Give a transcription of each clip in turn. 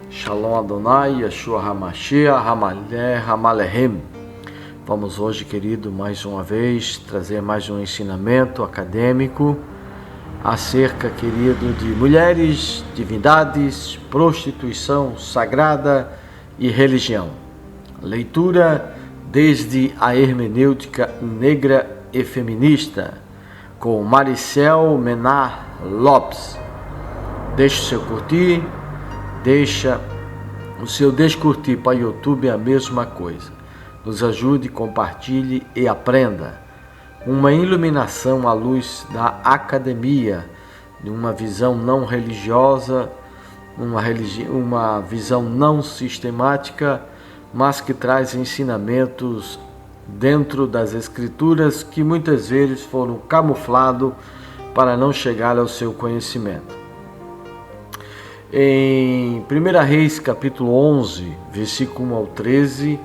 Shalom Adonai, Yeshua HaMashiach, Hamalehem. Vamos hoje, querido, mais uma vez, trazer mais um ensinamento acadêmico acerca, querido, de mulheres, divindades, prostituição sagrada e religião. Leitura desde a hermenêutica negra e feminista, com Maricel Menar Lopes. Deixe o seu curtir, deixa o seu descurtir para o YouTube, a mesma coisa. Nos ajude, compartilhe e aprenda. Uma iluminação à luz da academia, de uma visão não religiosa, uma visão não sistemática, mas que traz ensinamentos dentro das escrituras que muitas vezes foram camuflados para não chegar ao seu conhecimento. Em 1 Reis, capítulo 11, versículo 1 ao 13,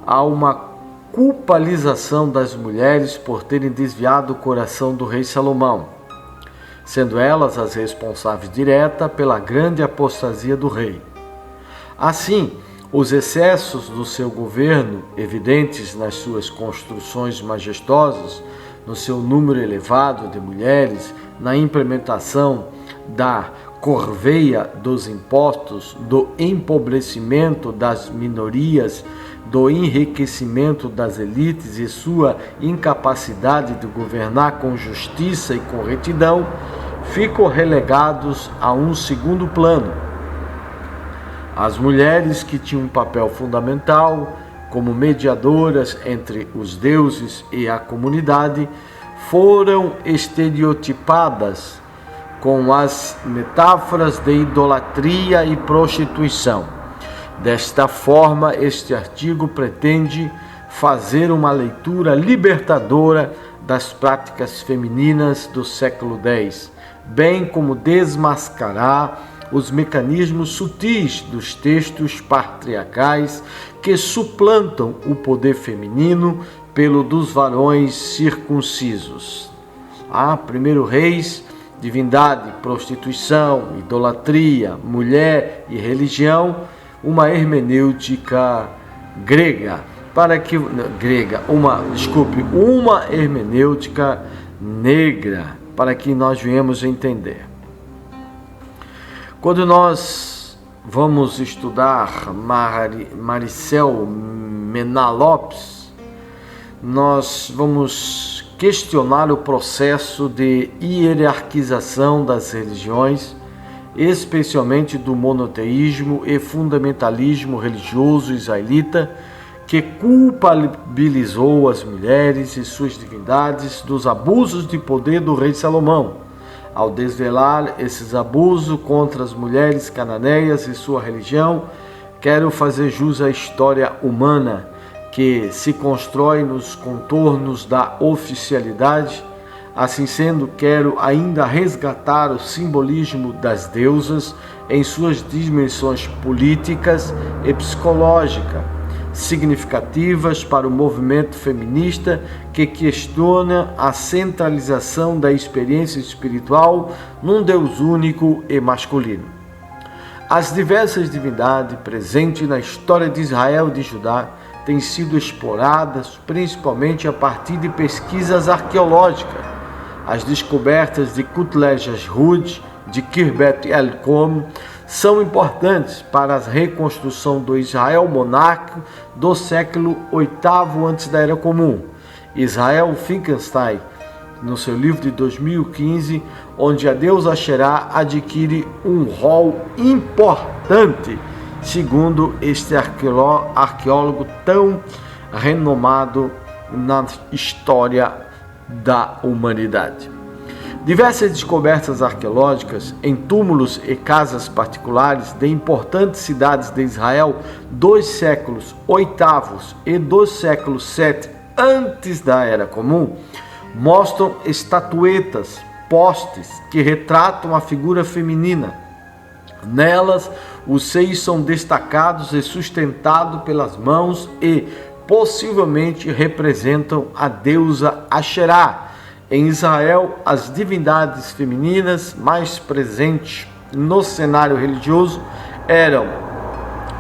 há uma culpabilização das mulheres por terem desviado o coração do rei Salomão, sendo elas as responsáveis diretas pela grande apostasia do rei. Assim, os excessos do seu governo, evidentes nas suas construções majestosas, no seu número elevado de mulheres, na implementação da corveia dos impostos, do empobrecimento das minorias, do enriquecimento das elites e sua incapacidade de governar com justiça e com retidão, ficam relegados a um segundo plano. As mulheres, que tinham um papel fundamental como mediadoras entre os deuses e a comunidade, foram estereotipadas com as metáforas de idolatria e prostituição. Desta forma, este artigo pretende fazer uma leitura libertadora das práticas femininas do século X, bem como desmascarar os mecanismos sutis dos textos patriarcais que suplantam o poder feminino pelo dos varões circuncisos. 1 Reis, divindade, prostituição, idolatria, mulher e religião, uma hermenêutica uma hermenêutica negra, para que nós venhamos entender. Quando nós vamos estudar Maricel Menar Lopes, nós vamos questionar o processo de hierarquização das religiões, especialmente do monoteísmo e fundamentalismo religioso israelita, que culpabilizou as mulheres e suas divindades dos abusos de poder do rei Salomão. Ao desvelar esses abusos contra as mulheres cananeias e sua religião, quero fazer jus à história humana que se constrói nos contornos da oficialidade. Assim sendo, quero ainda resgatar o simbolismo das deusas em suas dimensões políticas e psicológicas, significativas para o movimento feminista que questiona a centralização da experiência espiritual num Deus único e masculino. As diversas divindades presentes na história de Israel e de Judá têm sido exploradas principalmente a partir de pesquisas arqueológicas. As descobertas de Kutlej-Hud, de Khirbet el-Qom, são importantes para a reconstrução do Israel monárquico do século VIII antes da Era Comum. Israel Finkelstein, no seu livro de 2015, onde a deusa Asherá adquire um rol importante, segundo este arqueólogo tão renomado na história da humanidade. Diversas descobertas arqueológicas em túmulos e casas particulares de importantes cidades de Israel dos séculos VIII e dos séculos VII antes da Era Comum mostram estatuetas, postes que retratam a figura feminina. Nelas, os seios são destacados e sustentados pelas mãos e possivelmente representam a deusa Asherá. Em Israel, as divindades femininas mais presentes no cenário religioso eram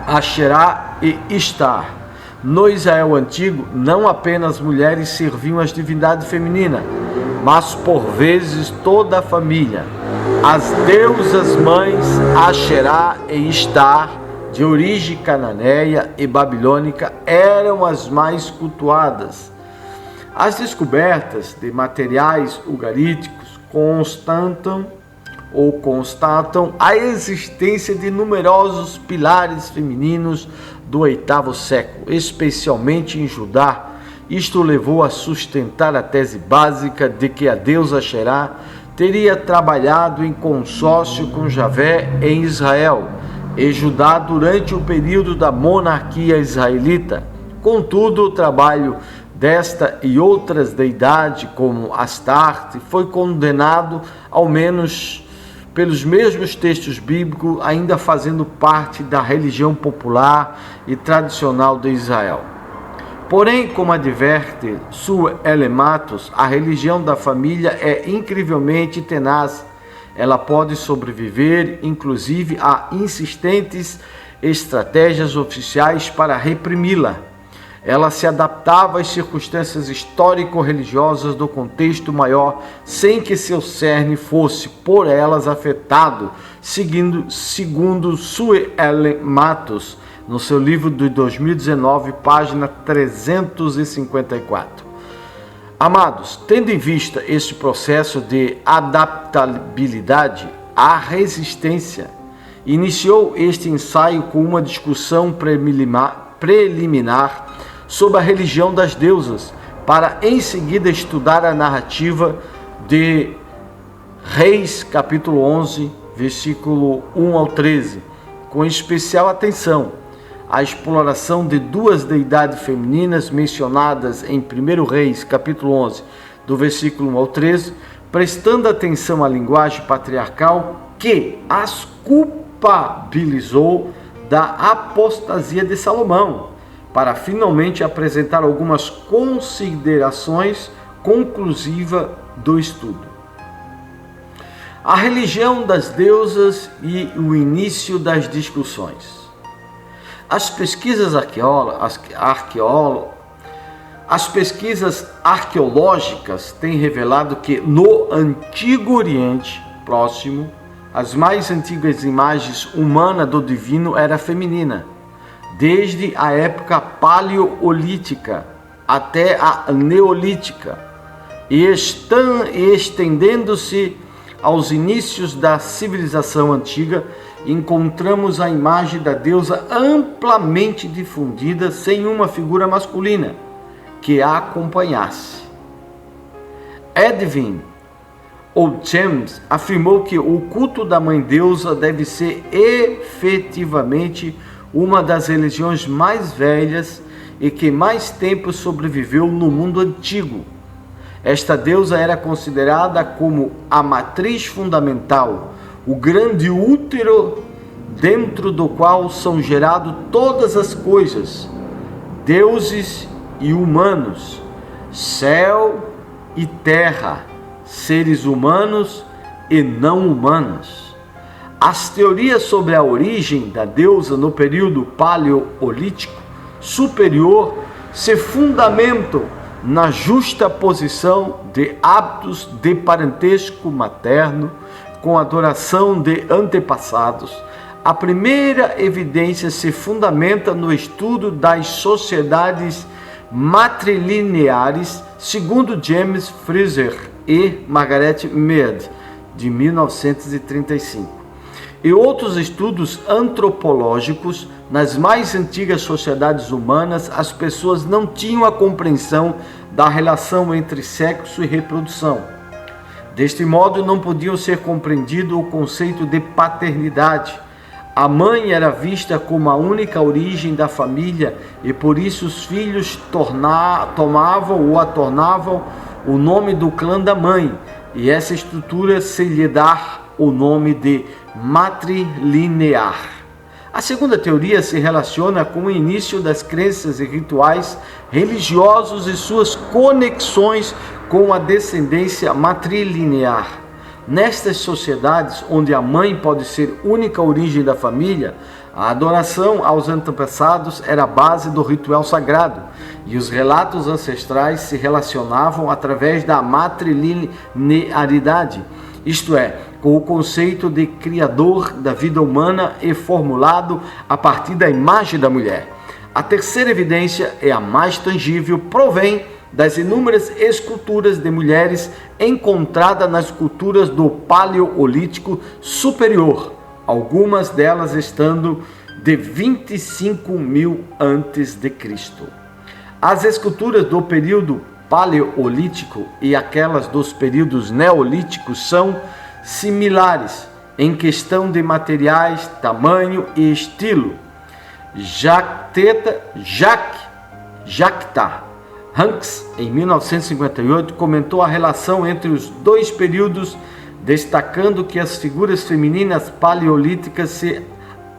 Asherá e Istar. No Israel antigo, não apenas mulheres serviam as divindades femininas, mas por vezes toda a família. As deusas mães Asherá e Istar, de origem cananeia e babilônica, eram as mais cultuadas. As descobertas de materiais ugaríticos constatam a existência de numerosos pilares femininos do 8º século, especialmente em Judá. Isto levou a sustentar a tese básica de que a deusa Asherá teria trabalhado em consórcio com Javé em Israel e Judá durante o período da monarquia israelita. Contudo, o trabalho desta e outras deidades, como Astarte, foi condenado, ao menos pelos mesmos textos bíblicos, ainda fazendo parte da religião popular e tradicional de Israel. Porém, como adverte Suele Matos, a religião da família é incrivelmente tenaz. Ela pode sobreviver, inclusive, a insistentes estratégias oficiais para reprimi-la. Ela se adaptava às circunstâncias histórico-religiosas do contexto maior, sem que seu cerne fosse por elas afetado, segundo Suele Matos, no seu livro de 2019, página 354. Amados, tendo em vista este processo de adaptabilidade à resistência, iniciou este ensaio com uma discussão preliminar sobre a religião das deusas, para em seguida estudar a narrativa de Reis, capítulo 11, versículo 1 ao 13, com especial atenção à exploração de duas deidades femininas mencionadas em 1 Reis, capítulo 11, do versículo 1 ao 13, prestando atenção à linguagem patriarcal que as culpabilizou da apostasia de Salomão, para finalmente apresentar algumas considerações conclusivas do estudo. A religião das deusas e o início das discussões. As pesquisas arqueológicas têm revelado que no Antigo Oriente Próximo, as mais antigas imagens humanas do divino eram femininas, desde a época paleolítica até a neolítica, e estendendo-se aos inícios da civilização antiga, encontramos a imagem da deusa amplamente difundida, sem uma figura masculina que a acompanhasse. Edwin ou James afirmou que o culto da mãe deusa deve ser efetivamente uma das religiões mais velhas e que mais tempo sobreviveu no mundo antigo. Esta deusa era considerada como a matriz fundamental, o grande útero dentro do qual são geradas todas as coisas, deuses e humanos, céu e terra, seres humanos e não humanos. As teorias sobre a origem da deusa no período paleolítico superior se fundamentam na justa posição de hábitos de parentesco materno com adoração de antepassados. A primeira evidência se fundamenta no estudo das sociedades matrilineares, segundo James Fraser e Margaret Mead, de 1935. E outros estudos antropológicos. Nas mais antigas sociedades humanas, as pessoas não tinham a compreensão da relação entre sexo e reprodução. Deste modo, não podiam ser compreendido o conceito de paternidade. A mãe era vista como a única origem da família e por isso os filhos tornavam o nome do clã da mãe, e essa estrutura se lhe dá o nome de matrilinear. A segunda teoria se relaciona com o início das crenças e rituais religiosos e suas conexões com a descendência matrilinear. Nestas sociedades, onde a mãe pode ser única origem da família, a adoração aos antepassados era a base do ritual sagrado, e os relatos ancestrais se relacionavam através da matrilinearidade, isto é, com o conceito de criador da vida humana e formulado a partir da imagem da mulher. A terceira evidência é a mais tangível, provém das inúmeras esculturas de mulheres encontradas nas culturas do Paleolítico Superior, algumas delas estando de 25.000 a.C. As esculturas do período Paleolítico e aquelas dos períodos Neolíticos são similares em questão de materiais, tamanho e estilo. Jacta Hanks, em 1958, comentou a relação entre os dois períodos, destacando que as figuras femininas paleolíticas se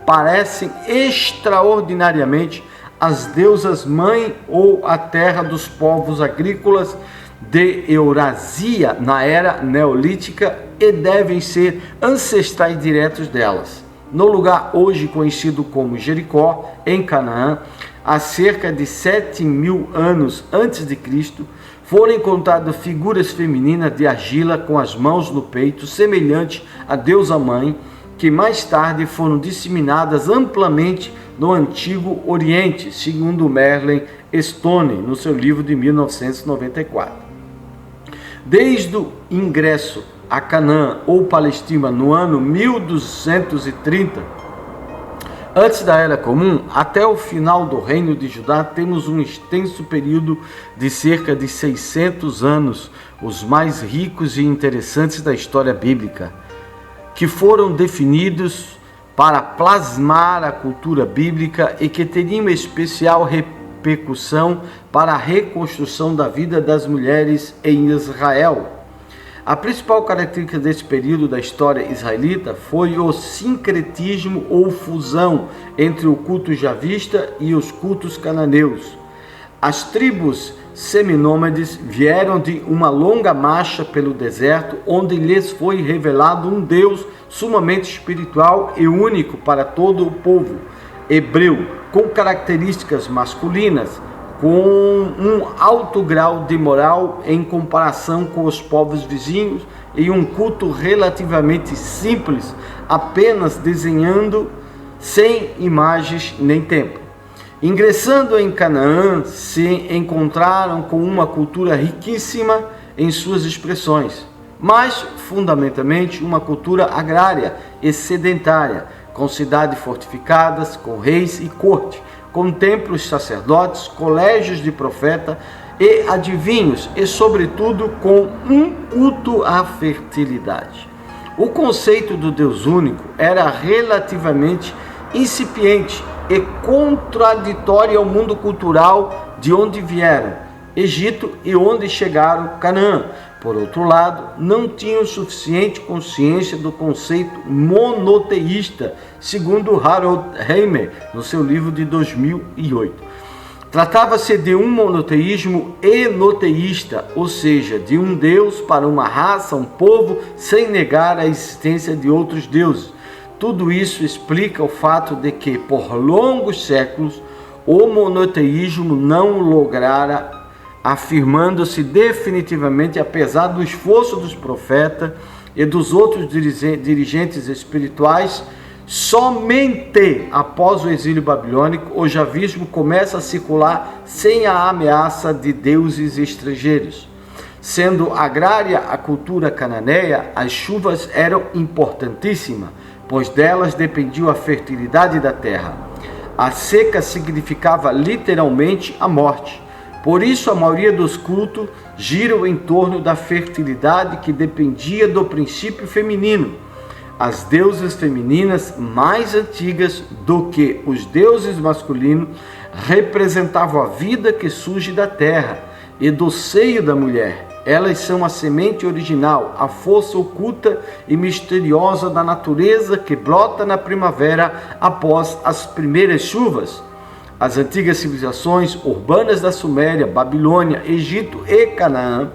parecem extraordinariamente às deusas mãe ou à terra dos povos agrícolas de Eurásia na era neolítica e devem ser ancestrais diretos delas. No lugar hoje conhecido como Jericó, em Canaã, há cerca de 7.000 anos antes de Cristo, foram encontradas figuras femininas de argila com as mãos no peito, semelhante à deusa mãe, que mais tarde foram disseminadas amplamente no Antigo Oriente, segundo Merlin Stone, no seu livro de 1994. Desde o ingresso a Canaã ou Palestina no ano 1230, antes da Era Comum, até o final do Reino de Judá, temos um extenso período de cerca de 600 anos, os mais ricos e interessantes da história bíblica, que foram definidos para plasmar a cultura bíblica e que teriam especial repercussão para a reconstrução da vida das mulheres em Israel. A principal característica desse período da história israelita foi o sincretismo ou fusão entre o culto javista e os cultos cananeus. As tribos seminômades vieram de uma longa marcha pelo deserto, onde lhes foi revelado um Deus sumamente espiritual e único para todo o povo hebreu, com características masculinas, com um alto grau de moral em comparação com os povos vizinhos e um culto relativamente simples, apenas desenhando sem imagens nem templo. Ingressando em Canaã, se encontraram com uma cultura riquíssima em suas expressões, mas fundamentalmente uma cultura agrária e sedentária, com cidades fortificadas, com reis e corte, com templos sacerdotes, colégios de profeta e adivinhos, e sobretudo com um culto à fertilidade. O conceito do Deus único era relativamente incipiente e contraditório ao mundo cultural de onde vieram, Egito, e onde chegaram, Canaã. Por outro lado, não tinham suficiente consciência do conceito monoteísta, segundo Harold Heimer, no seu livro de 2008. Tratava-se de um monoteísmo enoteísta, ou seja, de um Deus para uma raça, um povo, sem negar a existência de outros deuses. Tudo isso explica o fato de que, por longos séculos, o monoteísmo não lograra, afirmando-se definitivamente, apesar do esforço dos profetas e dos outros dirigentes espirituais. Somente após o exílio babilônico, o javismo começa a circular sem a ameaça de deuses estrangeiros. Sendo agrária a cultura cananeia, as chuvas eram importantíssimas, pois delas dependia a fertilidade da terra. A seca significava literalmente a morte. Por isso, a maioria dos cultos giram em torno da fertilidade, que dependia do princípio feminino. As deusas femininas mais antigas do que os deuses masculinos representavam a vida que surge da terra e do seio da mulher. Elas são a semente original, a força oculta e misteriosa da natureza que brota na primavera após as primeiras chuvas. As antigas civilizações urbanas da Suméria, Babilônia, Egito e Canaã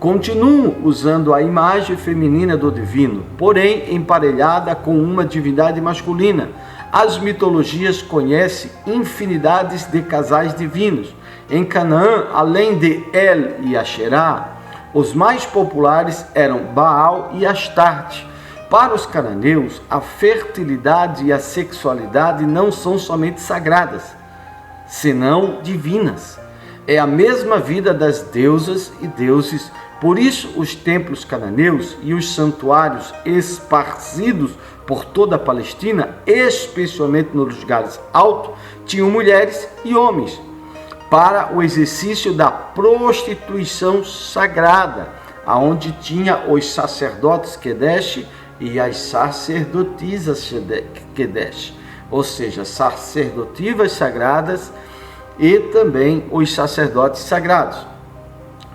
continuam usando a imagem feminina do divino, porém emparelhada com uma divindade masculina. As mitologias conhecem infinidades de casais divinos. Em Canaã, além de El e Asherá, os mais populares eram Baal e Astarte. Para os cananeus, a fertilidade e a sexualidade não são somente sagradas, senão divinas. É a mesma vida das deusas e deuses. Por isso, os templos cananeus e os santuários esparcidos por toda a Palestina, especialmente nos lugares altos, tinham mulheres e homens para o exercício da prostituição sagrada, aonde tinha os sacerdotes Kedesh e as sacerdotisas Kedesh, ou seja, sacerdotivas sagradas e também os sacerdotes sagrados.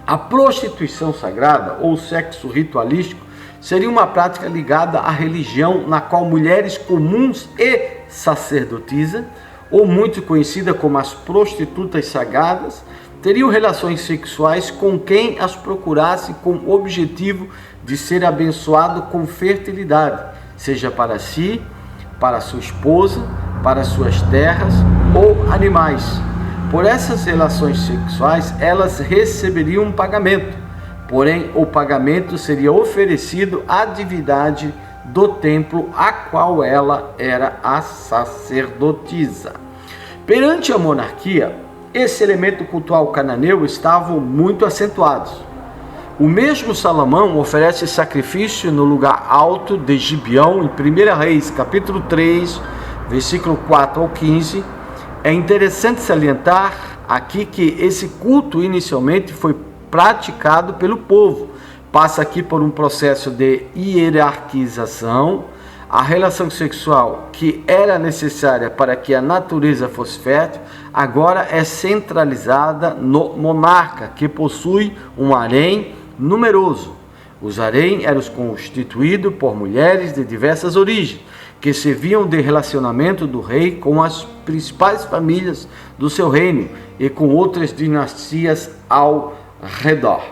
A prostituição sagrada ou sexo ritualístico seria uma prática ligada à religião na qual mulheres comuns e sacerdotisas, ou muito conhecida como as prostitutas sagradas, teriam relações sexuais com quem as procurasse com o objetivo de ser abençoado com fertilidade, seja para si, para sua esposa, para suas terras ou animais. Por essas relações sexuais, elas receberiam um pagamento, porém o pagamento seria oferecido à divindade do templo a qual ela era a sacerdotisa. Perante a monarquia, esse elemento cultural cananeu estavam muito acentuados. O mesmo Salomão oferece sacrifício no lugar alto de Gibeão, em 1 Reis, capítulo 3, versículo 4 ao 15. É interessante salientar aqui que esse culto inicialmente foi praticado pelo povo. Passa aqui por um processo de hierarquização. A relação sexual que era necessária para que a natureza fosse fértil, agora é centralizada no monarca, que possui um harém numeroso. Os harém eram constituídos por mulheres de diversas origens, que serviam de relacionamento do rei com as principais famílias do seu reino e com outras dinastias ao redor.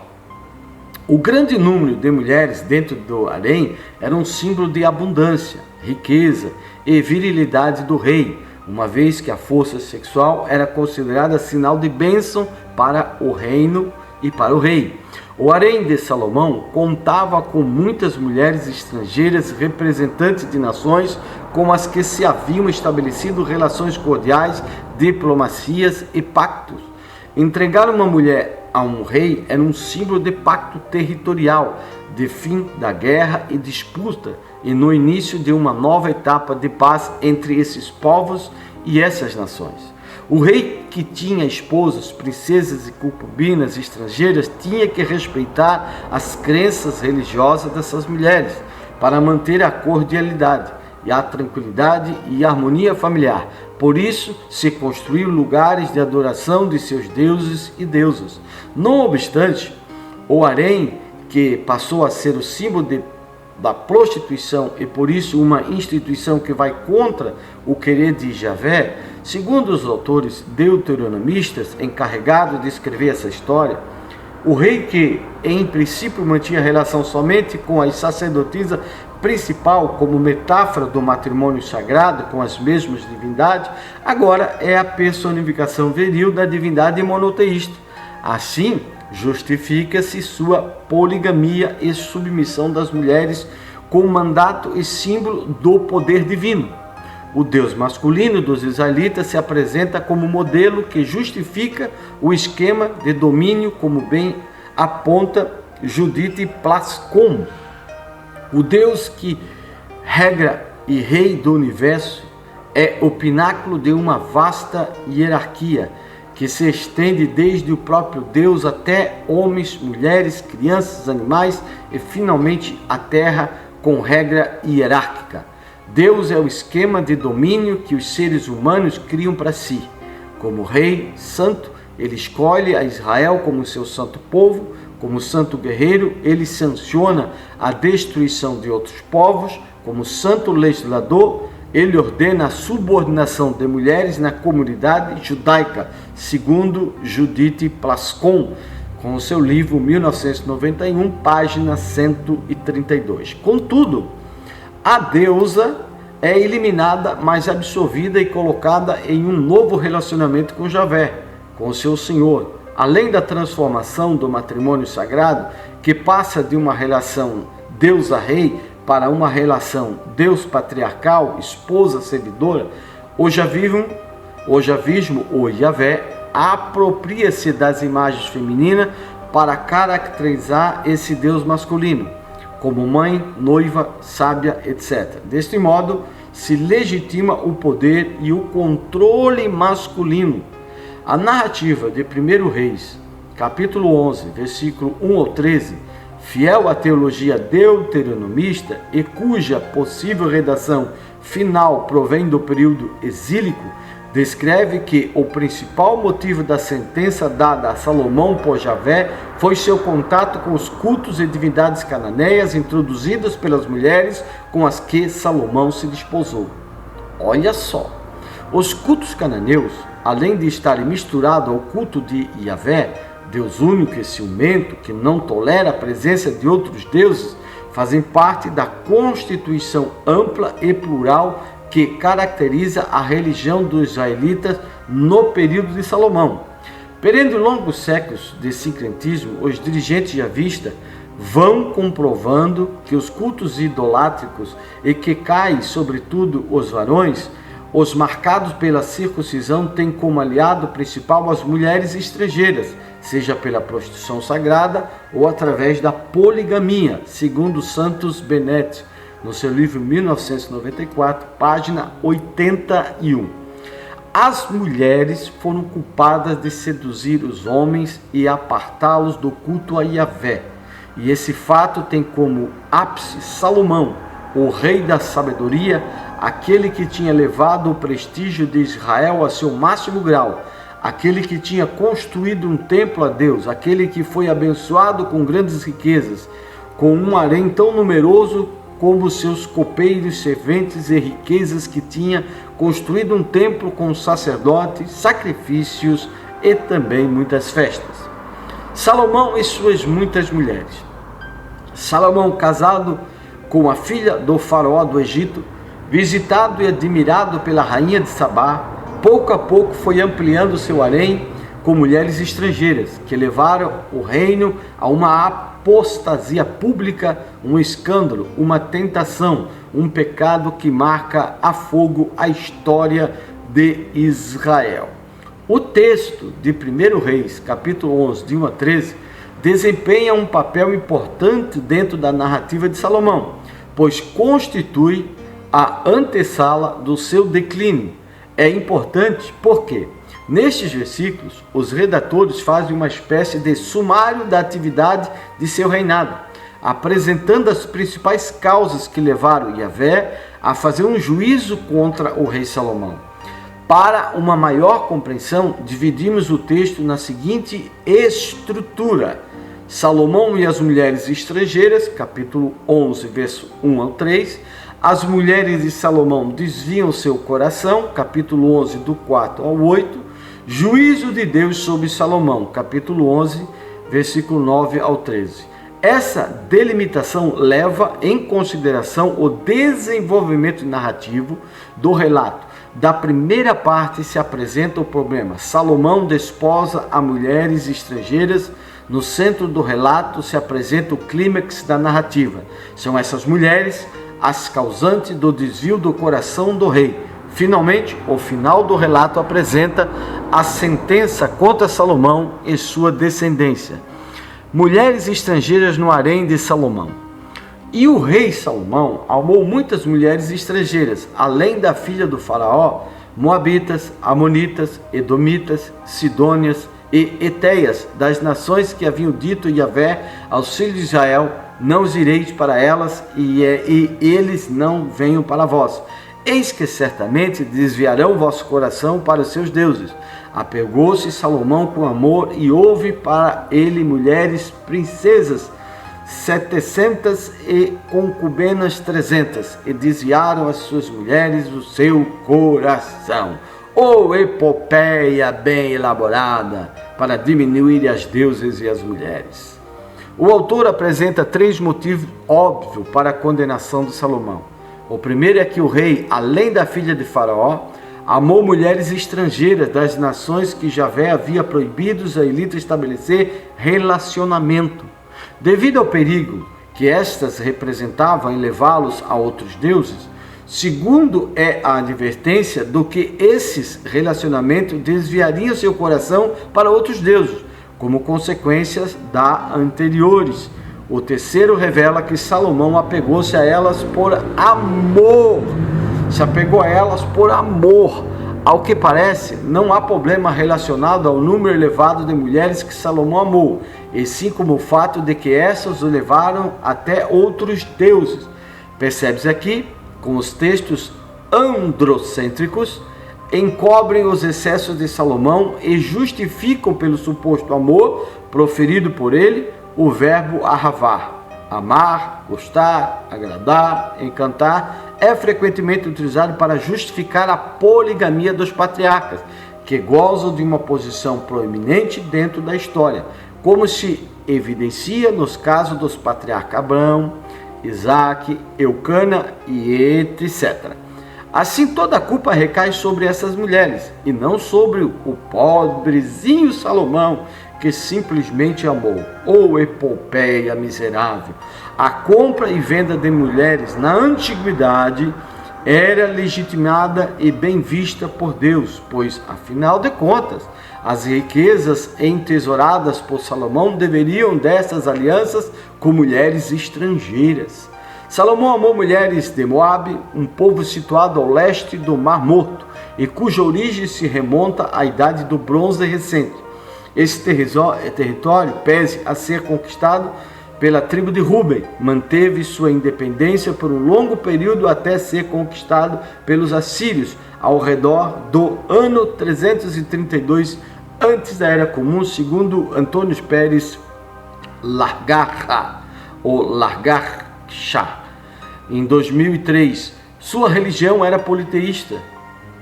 O grande número de mulheres dentro do harém era um símbolo de abundância, riqueza e virilidade do rei, uma vez que a força sexual era considerada sinal de bênção para o reino e para o rei. O harém de Salomão contava com muitas mulheres estrangeiras, representantes de nações com as que se haviam estabelecido relações cordiais, diplomacias e pactos. Entregar uma mulher a um rei era um símbolo de pacto territorial, de fim da guerra e disputa, e no início de uma nova etapa de paz entre esses povos e essas nações. O rei que tinha esposas, princesas e concubinas estrangeiras tinha que respeitar as crenças religiosas dessas mulheres para manter a cordialidade e a tranquilidade e a harmonia familiar. Por isso, se construiu lugares de adoração de seus deuses e deusas. Não obstante, o harém, que passou a ser o símbolo da prostituição e por isso uma instituição que vai contra o querer de Javé, segundo os autores deuteronomistas encarregados de escrever essa história, o rei que em princípio mantinha relação somente com a sacerdotisa principal como metáfora do matrimônio sagrado com as mesmas divindades, agora é a personificação viril da divindade monoteísta. Assim, justifica-se sua poligamia e submissão das mulheres com mandato e símbolo do poder divino. O Deus masculino dos israelitas se apresenta como modelo que justifica o esquema de domínio, como bem aponta Judite Plascon. O Deus que regra e rei do universo é o pináculo de uma vasta hierarquia que se estende desde o próprio Deus até homens, mulheres, crianças, animais e finalmente a terra com regra hierárquica. Deus é o esquema de domínio que os seres humanos criam para si. Como rei santo, ele escolhe a Israel como seu santo povo. Como santo guerreiro, ele sanciona a destruição de outros povos. Como santo legislador, ele ordena a subordinação de mulheres na comunidade judaica, segundo Judite Plascon. com o seu livro 1991, página 132. Contudo, a deusa é eliminada, mas absorvida e colocada em um novo relacionamento com Javé, com o seu Senhor. Além da transformação do matrimônio sagrado, que passa de uma relação deusa-rei para uma relação Deus-patriarcal, esposa-servidora, o javismo ou Javé apropria-se das imagens femininas para caracterizar esse Deus masculino, como mãe, noiva, sábia, etc. Deste modo, se legitima o poder e o controle masculino. A narrativa de 1 Reis, capítulo 11, versículo 1 ao 13, fiel à teologia deuteronomista e cuja possível redação final provém do período exílico, descreve que o principal motivo da sentença dada a Salomão por Javé foi seu contato com os cultos e divindades cananeias introduzidos pelas mulheres com as que Salomão se desposou. Olha só, os cultos cananeus, além de estarem misturados ao culto de Javé, Deus único e ciumento, que não tolera a presença de outros deuses, fazem parte da constituição ampla e plural que caracteriza a religião dos israelitas no período de Salomão. Perante longos séculos de sincretismo, os dirigentes javistas vão comprovando que os cultos idolátricos e que caem sobretudo os varões, os marcados pela circuncisão, têm como aliado principal as mulheres estrangeiras, seja pela prostituição sagrada ou através da poligamia, segundo Santos Benet, no seu livro 1994, página 81. As mulheres foram culpadas de seduzir os homens e apartá-los do culto a Javé, e esse fato tem como ápice Salomão, o rei da sabedoria, aquele que tinha levado o prestígio de Israel a seu máximo grau, aquele que tinha construído um templo a Deus, aquele que foi abençoado com grandes riquezas, com um harém tão numeroso como seus copeiros, serventes e riquezas, que tinha construído um templo com sacerdotes, sacrifícios e também muitas festas. Salomão e suas muitas mulheres. Salomão, casado com a filha do faraó do Egito, visitado e admirado pela rainha de Sabá, pouco a pouco foi ampliando seu harém com mulheres estrangeiras, que levaram o reino a uma apostasia pública, um escândalo, uma tentação, um pecado que marca a fogo a história de Israel. O texto de 1 Reis, capítulo 11, de 1 a 13, desempenha um papel importante dentro da narrativa de Salomão, pois constitui a antessala do seu declínio. É importante porque, nestes versículos, os redatores fazem uma espécie de sumário da atividade de seu reinado, apresentando as principais causas que levaram Javé a fazer um juízo contra o rei Salomão. Para uma maior compreensão, dividimos o texto na seguinte estrutura: Salomão e as mulheres estrangeiras, capítulo 11, verso 1 ao 3. As mulheres de Salomão desviam seu coração, capítulo 11, do 4 ao 8. Juízo de Deus sobre Salomão, capítulo 11, versículo 9 ao 13. Essa delimitação leva em consideração o desenvolvimento narrativo do relato. Da primeira parte se apresenta o problema: Salomão desposa a mulheres estrangeiras. No centro do relato se apresenta o clímax da narrativa. São essas mulheres as causantes do desvio do coração do rei. Finalmente, o final do relato apresenta a sentença contra Salomão e sua descendência. Mulheres estrangeiras no harém de Salomão. E o rei Salomão amou muitas mulheres estrangeiras, além da filha do faraó, moabitas, amonitas, edomitas, sidônias e etéias, das nações que haviam dito Javé aos filhos de Israel: não os ireis para elas, e eles não venham para vós. Eis que certamente desviarão o vosso coração para os seus deuses. Apegou-se Salomão com amor e houve para ele mulheres princesas 700 e concubenas 300, e desviaram as suas mulheres o seu coração. ou epopeia bem elaborada para diminuir as deusas e as mulheres. O autor apresenta 3 motivos óbvios para a condenação de Salomão. O primeiro é que o rei, além da filha de Faraó, amou mulheres estrangeiras das nações que Javé havia proibido os israelitas estabelecer relacionamento. Devido ao perigo que estas representavam em levá-los a outros deuses, segundo é a advertência do que esses relacionamentos desviariam seu coração para outros deuses, como consequências da anteriores. O terceiro revela que Salomão apegou-se a elas por amor. Se apegou a elas por amor. Ao que parece, não há problema relacionado ao número elevado de mulheres que Salomão amou, e sim como o fato de que essas o levaram até outros deuses. Percebe-se aqui, com os textos androcêntricos, encobrem os excessos de Salomão e justificam pelo suposto amor proferido por ele o verbo arravar. Amar, gostar, agradar, encantar é frequentemente utilizado para justificar a poligamia dos patriarcas, que gozam de uma posição proeminente dentro da história, como se evidencia nos casos dos patriarcas Abraão, Isaac, Eucana e etc. Assim, toda a culpa recai sobre essas mulheres, e não sobre o pobrezinho Salomão, que simplesmente amou. Ou epopeia miserável! A compra e venda de mulheres na antiguidade era legitimada e bem vista por Deus, pois, afinal de contas, as riquezas entesouradas por Salomão deveriam dessas alianças com mulheres estrangeiras. Salomão amou mulheres de Moabe, um povo situado ao leste do Mar Morto, e cuja origem se remonta à Idade do Bronze recente. Esse território, pese a ser conquistado pela tribo de Ruben, manteve sua independência por um longo período até ser conquistado pelos assírios ao redor do ano 332 antes da Era Comum, segundo Antônio Pérez Largarcha, ou Largarcha, em 2003. Sua religião era politeísta.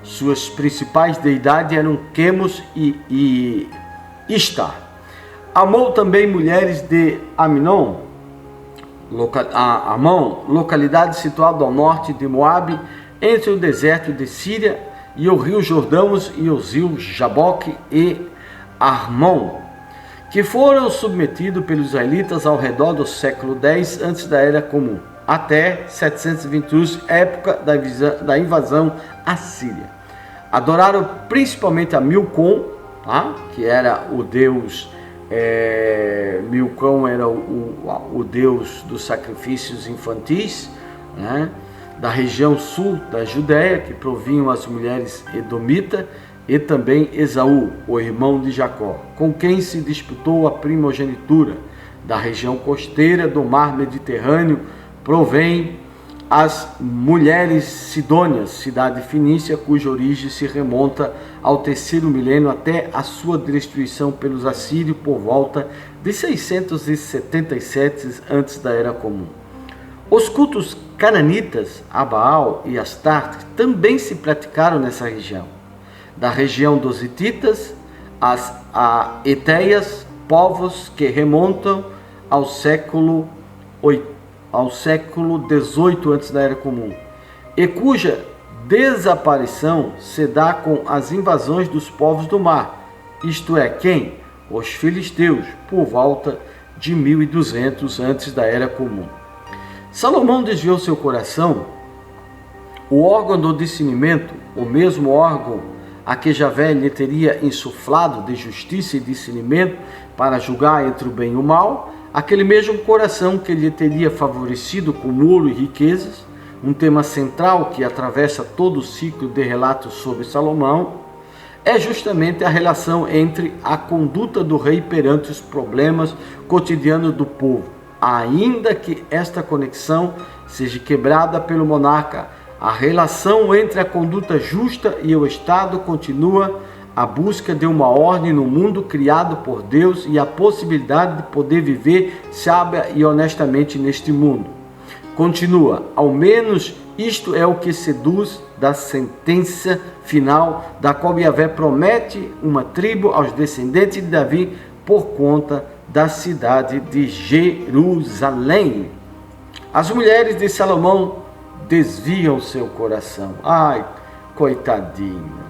Suas principais deidades eram Quemos e Istar. Amou também mulheres de Amon, localidade situada ao norte de Moabe, entre o deserto de Síria e o rio Jordão e os rios Jaboque e Armon, que foram submetidos pelos israelitas ao redor do século X antes da Era Comum, até 721, época da invasão assíria. Adoraram principalmente a Milcom, que era o deus. Milcom era o deus dos sacrifícios infantis, da região sul da Judéia, que provinham as mulheres edomitas, e também Esaú, o irmão de Jacó, com quem se disputou a primogenitura. Da região costeira do mar Mediterrâneo provém as mulheres sidônias, cidade fenícia, cuja origem se remonta ao 3º milênio até a sua destruição pelos assírios por volta de 677 antes da Era Comum. Os cultos cananitas, a Baal e Astarte, também se praticaram nessa região. Da região dos hititas, as Eteias, povos que remontam ao século XVIII antes da Era Comum, e cuja desaparição se dá com as invasões dos povos do mar, isto é, quem? Os filisteus, por volta de 1200 antes da Era Comum. Salomão desviou seu coração, o órgão do discernimento, o mesmo órgão a que Javé lhe teria insuflado de justiça e discernimento para julgar entre o bem e o mal, aquele mesmo coração que lhe teria favorecido com ouro e riquezas, um tema central que atravessa todo o ciclo de relatos sobre Salomão, é justamente a relação entre a conduta do rei perante os problemas cotidianos do povo. Ainda que esta conexão seja quebrada pelo monarca, a relação entre a conduta justa e o Estado continua a busca de uma ordem no mundo criado por Deus e a possibilidade de poder viver sábia e honestamente neste mundo. Continua, ao menos Isto é o que seduz da sentença final, da qual Yahvé promete uma tribo aos descendentes de Davi por conta da cidade de Jerusalém. As mulheres de Salomão desviam seu coração. Ai, coitadinho.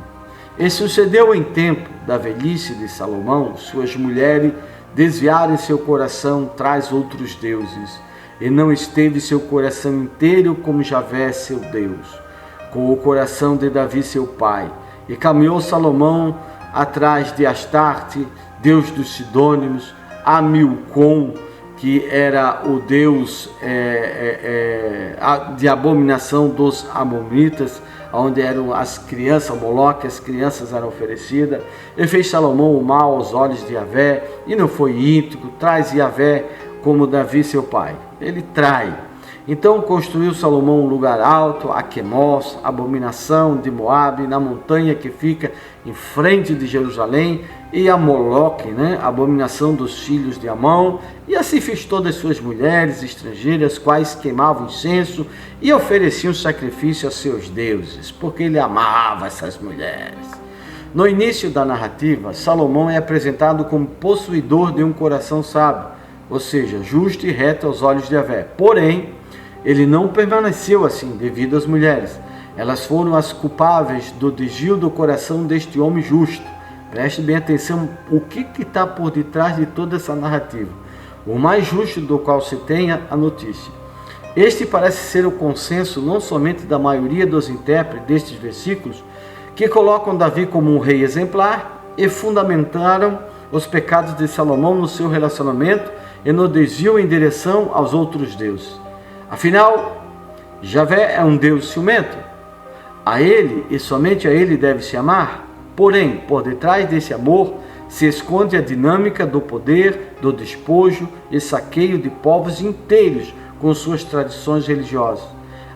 E sucedeu em tempo da velhice de Salomão, suas mulheres desviarem seu coração tras outros deuses, e não esteve seu coração inteiro como Javé seu Deus, com o coração de Davi seu pai. E caminhou Salomão atrás de Astarte, deus dos Sidônios, a Milcom, que era o deus de abominação dos amonitas, onde eram as crianças, Moloque, as crianças eram oferecidas. E fez Salomão o mal aos olhos de Yahvé, e não foi íntegro, traz Yahvé como Davi seu pai. Ele trai. Então construiu Salomão um lugar alto, a Quemos, abominação de Moabe, na montanha que fica em frente de Jerusalém, e a Moloque, abominação dos filhos de Amon, e assim fez todas as suas mulheres estrangeiras, quais queimavam incenso e ofereciam sacrifício a seus deuses, porque ele amava essas mulheres. No início da narrativa, Salomão é apresentado como possuidor de um coração sábio, ou seja, justo e reto aos olhos de Yahvé. Porém, ele não permaneceu assim devido às mulheres. Elas foram as culpáveis do desvio do coração deste homem justo. Preste bem atenção o que está por detrás de toda essa narrativa. O mais justo do qual se tenha a notícia. Este parece ser o consenso não somente da maioria dos intérpretes destes versículos, que colocam Davi como um rei exemplar e fundamentaram os pecados de Salomão no seu relacionamento e no desvio em direção aos outros deuses. Afinal, Javé é um Deus ciumento. A ele e somente a ele deve-se amar. Porém, por detrás desse amor se esconde a dinâmica do poder, do despojo e saqueio de povos inteiros com suas tradições religiosas.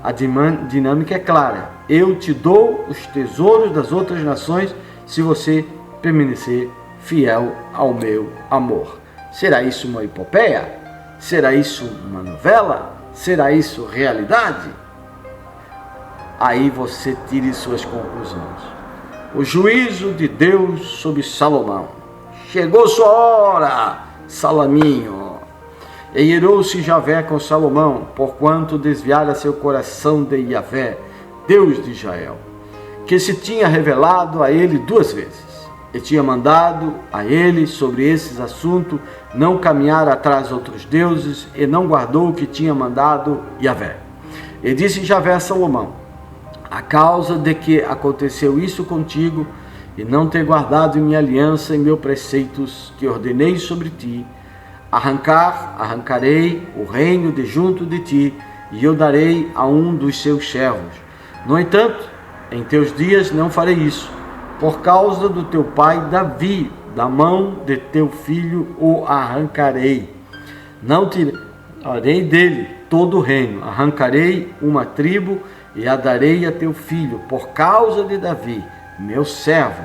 A dinâmica é clara. Eu te dou os tesouros das outras nações se você permanecer fiel ao meu amor. Será isso uma epopeia? Será isso uma novela? Será isso realidade? Aí você tire suas conclusões. O juízo de Deus sobre Salomão. Chegou sua hora, Salaminho. E irou-se Javé com Salomão, porquanto desviara seu coração de Yahvé, Deus de Israel, que se tinha revelado a ele 2 vezes. E tinha mandado a ele sobre esses assuntos não caminhar atrás de outros deuses, e não guardou o que tinha mandado Yahvé. E disse Javé a Salomão: a causa de que aconteceu isso contigo, e não ter guardado minha aliança e meus preceitos que ordenei sobre ti, arrancarei o reino de junto de ti, e eu darei a um dos seus servos. No entanto, em teus dias não farei isso, por causa do teu pai Davi, da mão de teu filho o arrancarei. Não tirarei dele todo o reino, arrancarei uma tribo e a darei a teu filho, por causa de Davi, meu servo,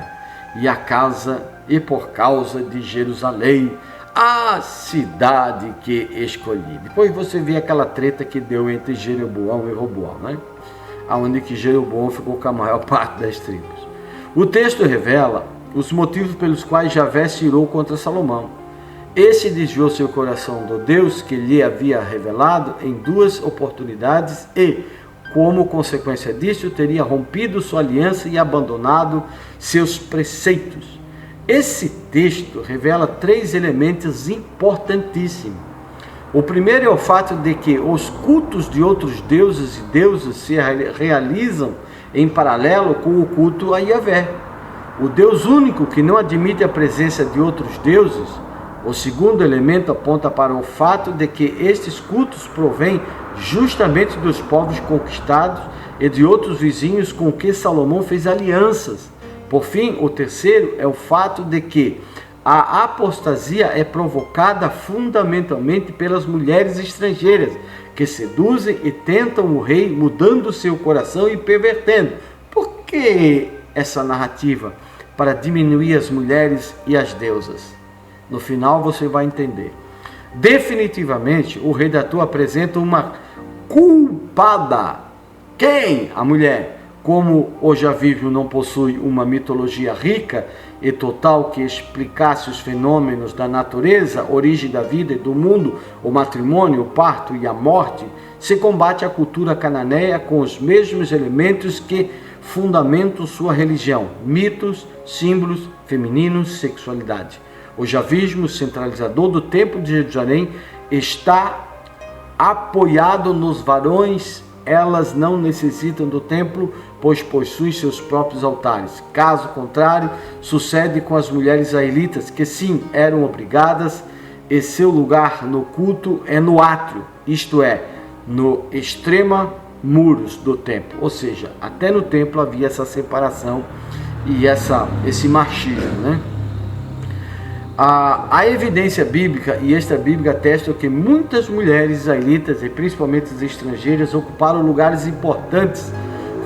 e a casa e por causa de Jerusalém, a cidade que escolhi. Depois você vê aquela treta que deu entre Jeroboão e Roboão, onde que Jeroboão ficou com a maior parte das tribos. O texto revela os motivos pelos quais Javé se irou contra Salomão. Esse desviou seu coração do Deus que lhe havia revelado em 2 oportunidades e, como consequência disso, teria rompido sua aliança e abandonado seus preceitos. Esse texto revela 3 elementos importantíssimos. O primeiro é o fato de que os cultos de outros deuses e deusas se realizam em paralelo com o culto a Yahvé, o Deus único que não admite a presença de outros deuses. O segundo elemento aponta para o fato de que estes cultos provêm justamente dos povos conquistados e de outros vizinhos com que Salomão fez alianças. Por fim, o terceiro é o fato de que a apostasia é provocada fundamentalmente pelas mulheres estrangeiras, que seduzem e tentam o rei, mudando seu coração e pervertendo. Por que essa narrativa? Para diminuir as mulheres e as deusas. No final você vai entender. Definitivamente, o redator apresenta uma culpada. Quem? A mulher. Como o javismo não possui uma mitologia rica e total que explicasse os fenômenos da natureza, origem da vida e do mundo, o matrimônio, o parto e a morte, se combate a cultura cananeia com os mesmos elementos que fundamentam sua religião: mitos, símbolos femininos, sexualidade. O javismo centralizador do Templo de Jerusalém está apoiado nos varões. Elas não necessitam do templo, pois possuem seus próprios altares. Caso contrário, sucede com as mulheres israelitas, que sim, eram obrigadas, e seu lugar no culto é no átrio, isto é, no extremo muros do templo. Ou seja, até no templo havia essa separação e esse machismo, né? A evidência bíblica e extra-bíblica atestam que muitas mulheres israelitas, e principalmente as estrangeiras, ocuparam lugares importantes.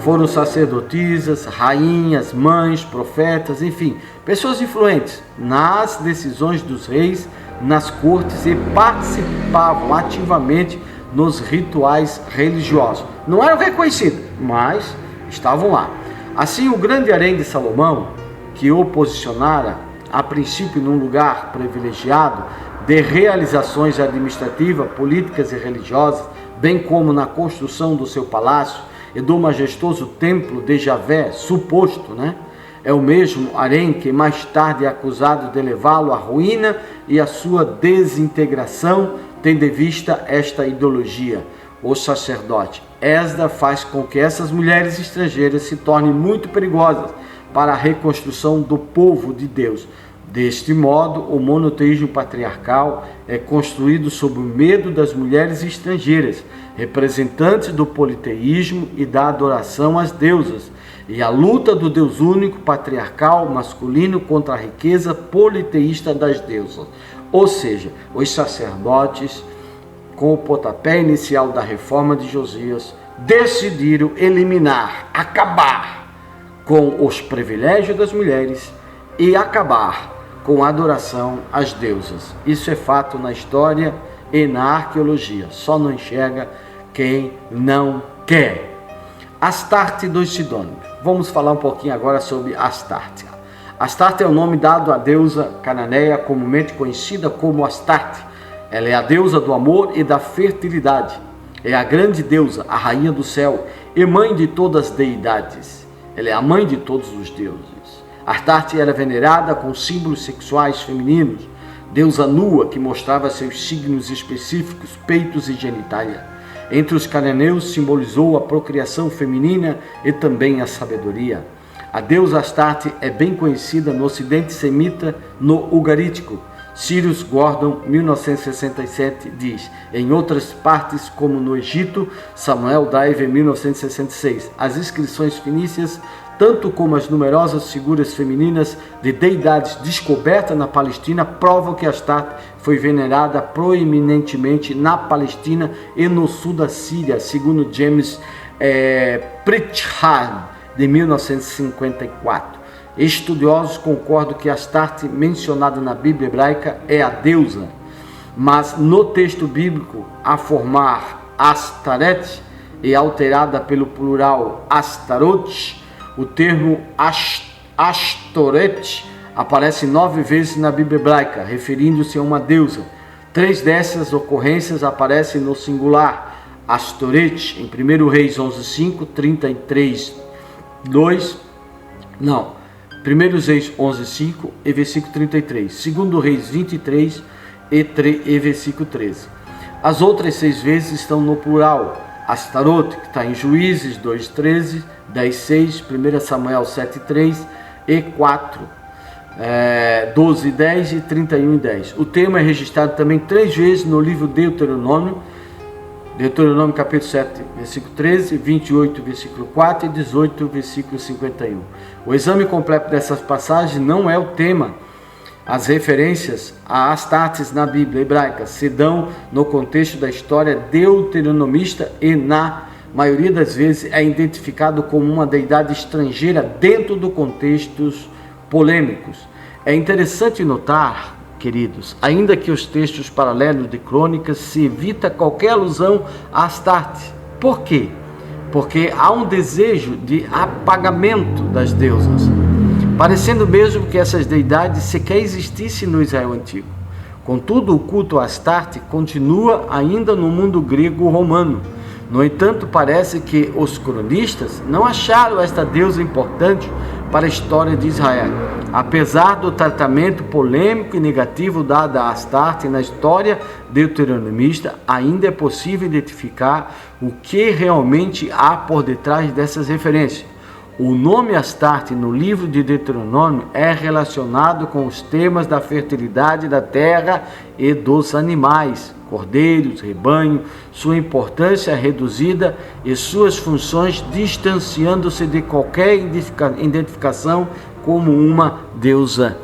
Foram sacerdotisas, rainhas, mães, profetas, enfim, pessoas influentes nas decisões dos reis, nas cortes, e participavam ativamente nos rituais religiosos. Não eram reconhecidas, mas estavam lá. Assim, o grande harém de Salomão, que o posicionara a princípio num lugar privilegiado de realizações administrativas, políticas e religiosas, bem como na construção do seu palácio e do majestoso templo de Javé, suposto, é o mesmo harém que mais tarde é acusado de levá-lo à ruína e à sua desintegração, tendo em vista esta ideologia. O sacerdote Esdras faz com que essas mulheres estrangeiras se tornem muito perigosas para a reconstrução do povo de Deus. Deste modo, o monoteísmo patriarcal é construído sob o medo das mulheres estrangeiras, representantes do politeísmo e da adoração às deusas, e a luta do Deus único patriarcal masculino contra a riqueza politeísta das deusas. Ou seja, os sacerdotes, com o pontapé inicial da reforma de Josias, decidiram eliminar, acabar com os privilégios das mulheres e acabar com a adoração às deusas. Isso é fato na história e na arqueologia. Só não enxerga quem não quer. Astarte dos Sidônios. Vamos falar um pouquinho agora sobre Astarte. Astarte é o nome dado à deusa cananeia, comumente conhecida como Astarte. Ela é a deusa do amor e da fertilidade. É a grande deusa, a rainha do céu e mãe de todas as deidades. Ela é a mãe de todos os deuses. Astarte era venerada com símbolos sexuais femininos, deusa nua que mostrava seus signos específicos, peitos e genitália. Entre os cananeus simbolizou a procriação feminina e também a sabedoria. A deusa Astarte é bem conhecida no ocidente semita, no Ugarítico. Cyrus Gordon, 1967, diz: em outras partes, como no Egito, Samuel Dive, 1966, as inscrições fenícias, tanto como as numerosas figuras femininas de deidades descobertas na Palestina, provam que Astarte foi venerada proeminentemente na Palestina e no sul da Síria, segundo James Pritchard, de 1954. Estudiosos concordam que Astarte, mencionada na Bíblia hebraica, é a deusa, mas no texto bíblico, a formar Astaret e alterada pelo plural Astarot, o termo Ashtoret aparece 9 vezes na Bíblia hebraica, referindo-se a uma deusa. 3 dessas ocorrências aparecem no singular, Astoret, em 1 Reis 11:5, 33, 2, 1 Reis 11:5 e versículo 33, 2 Reis 23 e versículo 13. As outras 6 vezes estão no plural, Astarot, que está em Juízes 2:13, 10:6, 1 Samuel 7:3 e 4, 12:10 e 31:10. O termo é registrado também 3 vezes no livro Deuteronômio, capítulo 7, versículo 13, 28, versículo 4 e 18, versículo 51. O exame completo dessas passagens não é o tema. As referências a Astartes na Bíblia hebraica se dão no contexto da história deuteronomista e, na maioria das vezes, é identificado como uma deidade estrangeira dentro de contextos polêmicos. É interessante notar, queridos, ainda que os textos paralelos de crônicas se evita qualquer alusão a Astarte. Por quê? porque há um desejo de apagamento das deusas, parecendo mesmo que essas deidades sequer existissem no Israel antigo. Contudo, o culto a Astarte continua ainda no mundo grego-romano. No entanto, parece que os cronistas não acharam esta deusa importante para a história de Israel. Apesar do tratamento polêmico e negativo dado a Astarte na história deuteronomista, ainda é possível identificar o que realmente há por detrás dessas referências. O nome Astarte no livro de Deuteronômio é relacionado com os temas da fertilidade da terra e dos animais, cordeiros, rebanho, sua importância é reduzida e suas funções distanciando-se de qualquer identificação como uma deusa.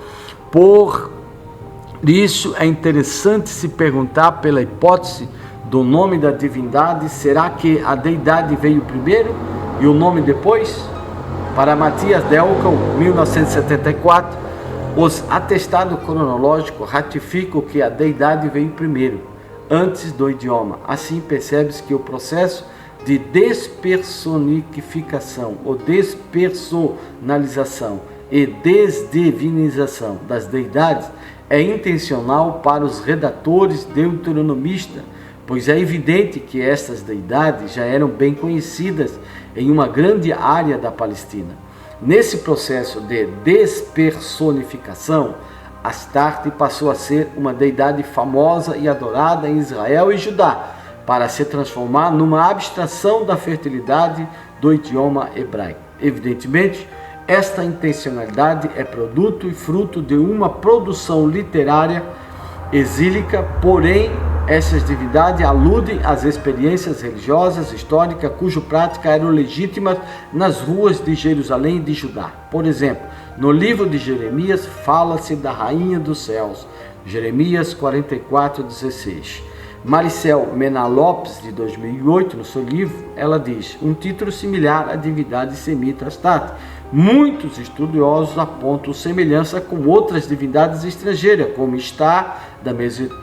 Por isso é interessante se perguntar pela hipótese do nome da divindade, será que a deidade veio primeiro e o nome depois? Para Matias Delcão, 1974, os atestados cronológicos ratificam que a deidade veio primeiro, antes do idioma. Assim percebe-se que o processo de despersonificação ou despersonalização e desdivinização das deidades é intencional para os redatores deuteronomistas, pois é evidente que estas deidades já eram bem conhecidas em uma grande área da Palestina. Nesse processo de despersonificação, Astarte passou a ser uma deidade famosa e adorada em Israel e Judá, para se transformar numa abstração da fertilidade do idioma hebraico. Evidentemente, esta intencionalidade é produto e fruto de uma produção literária exílica, porém, essas divindades aludem às experiências religiosas históricas cuja prática eram legítimas nas ruas de Jerusalém e de Judá. Por exemplo, no livro de Jeremias fala-se da Rainha dos Céus, Jeremias 44:16. Maricel Mena Lopes, de 2008, no seu livro, ela diz um título similar à divindade semita Astarte. Muitos estudiosos apontam semelhança com outras divindades estrangeiras, como Istá, da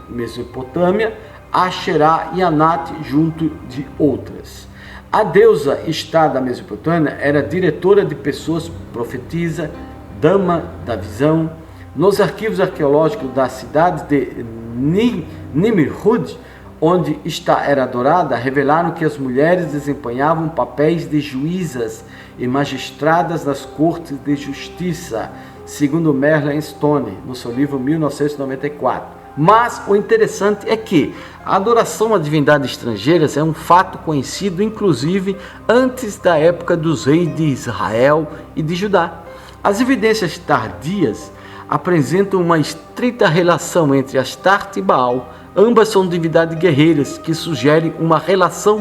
Mesopotâmia, Asherá e Anat, junto de outras. A deusa Istá da Mesopotâmia era diretora de pessoas, profetisa, dama da visão. Nos arquivos arqueológicos da cidade de Nimrud, onde Istá era adorada, revelaram que as mulheres desempenhavam papéis de juízas e magistradas nas cortes de justiça, segundo Merlin Stone, no seu livro 1994. Mas o interessante é que a adoração a divindades estrangeiras é um fato conhecido, inclusive, antes da época dos reis de Israel e de Judá. As evidências tardias apresentam uma estreita relação entre Astarte e Baal. Ambas são divindades guerreiras, que sugerem uma relação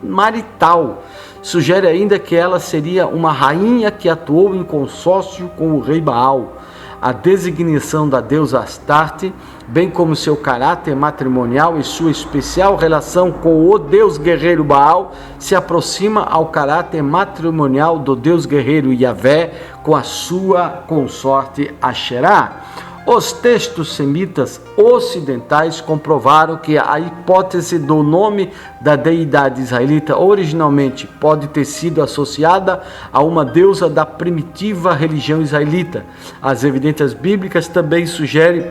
marital. Sugere ainda que ela seria uma rainha que atuou em consórcio com o rei Baal. A designação da deusa Astarte, bem como seu caráter matrimonial e sua especial relação com o deus guerreiro Baal, se aproxima ao caráter matrimonial do deus guerreiro Yahvé com a sua consorte Asherá. Os textos semitas ocidentais comprovaram que a hipótese do nome da deidade israelita originalmente pode ter sido associada a uma deusa da primitiva religião israelita. As evidências bíblicas também sugerem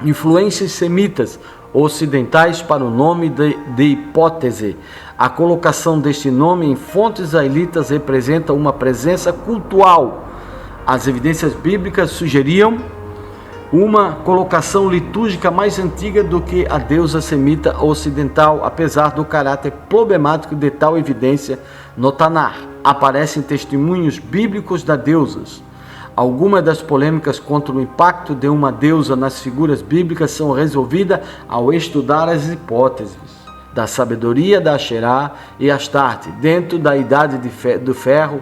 influências semitas ocidentais para o nome de hipótese. A colocação deste nome em fontes israelitas representa uma presença cultual. As evidências bíblicas sugeriam uma colocação litúrgica mais antiga do que a deusa semita ocidental, apesar do caráter problemático de tal evidência no Tanar. Aparecem testemunhos bíblicos da deusas. Algumas das polêmicas contra o impacto de uma deusa nas figuras bíblicas são resolvidas ao estudar as hipóteses da sabedoria da Asherá e Astarte dentro da idade do ferro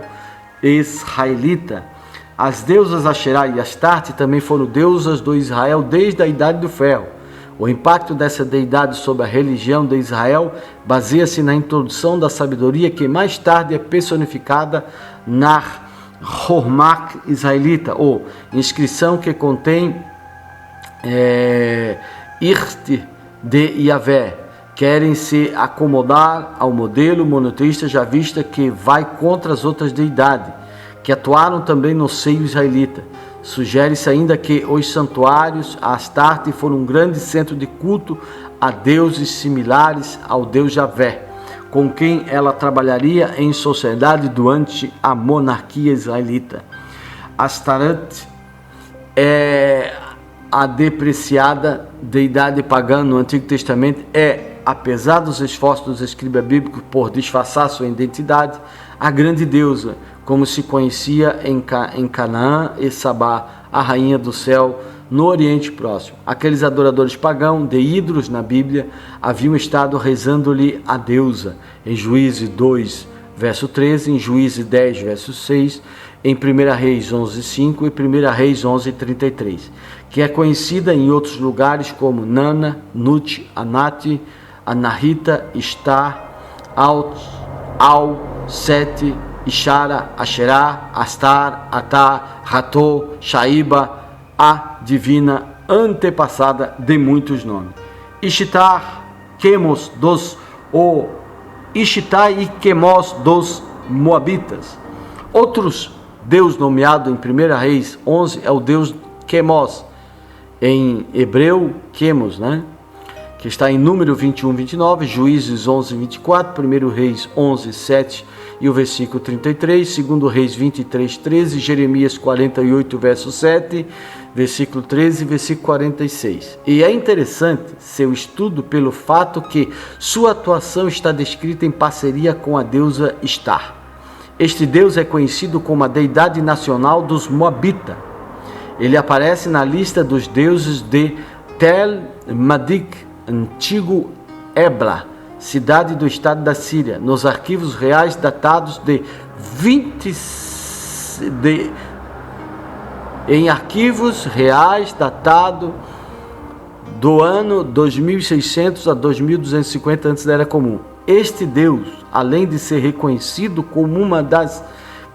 israelita. As deusas Asherá e Astarte também foram deusas do Israel desde a Idade do Ferro. O impacto dessa deidade sobre a religião de Israel baseia-se na introdução da sabedoria que mais tarde é personificada na Hormak israelita, ou inscrição que contém Irt de Yahvé, querem se acomodar ao modelo monoteísta já vista que vai contra as outras deidades, que atuaram também no seio israelita. Sugere-se ainda que os santuários a Astarte foram um grande centro de culto a deuses similares ao deus Javé, com quem ela trabalharia em sociedade durante a monarquia israelita. Astarte é a depreciada deidade pagã no Antigo Testamento, apesar dos esforços dos escribas bíblicos por disfarçar sua identidade, a grande deusa, como se conhecia em Canaã e Sabá, a rainha do céu, no Oriente Próximo. Aqueles adoradores pagãos de ídolos na Bíblia haviam estado rezando-lhe a deusa, em Juízes 2, verso 13, em Juízes 10, verso 6, em 1 Reis 11, 5 e 1 Reis 11, 33, que é conhecida em outros lugares como Nana, Nut, Anati, Anahita, Istar, Al, Sete, Ishara, Asherá, Astar, Atá, Ratô, Shaiba, a divina antepassada de muitos nomes. Ishtar, Quemos Ishtar e Quemos dos Moabitas. Outros deus nomeado em 1 Reis 11 é o deus Quemos, em hebreu Quemos, que está em número 21, 29, Juízes 11, 24, 1 Reis 11, 7 e o versículo 33, 2 Reis 23, 13, Jeremias 48, verso 7, versículo 13 e versículo 46. E é interessante seu estudo pelo fato que sua atuação está descrita em parceria com a deusa Istar. Este deus é conhecido como a deidade nacional dos Moabitas. Ele aparece na lista dos deuses de Tel Madik, antigo Ebla, cidade do estado da Síria, nos arquivos reais datados em arquivos reais datado do ano 2600 a 2250 antes da Era Comum. Este deus, além de ser reconhecido como uma das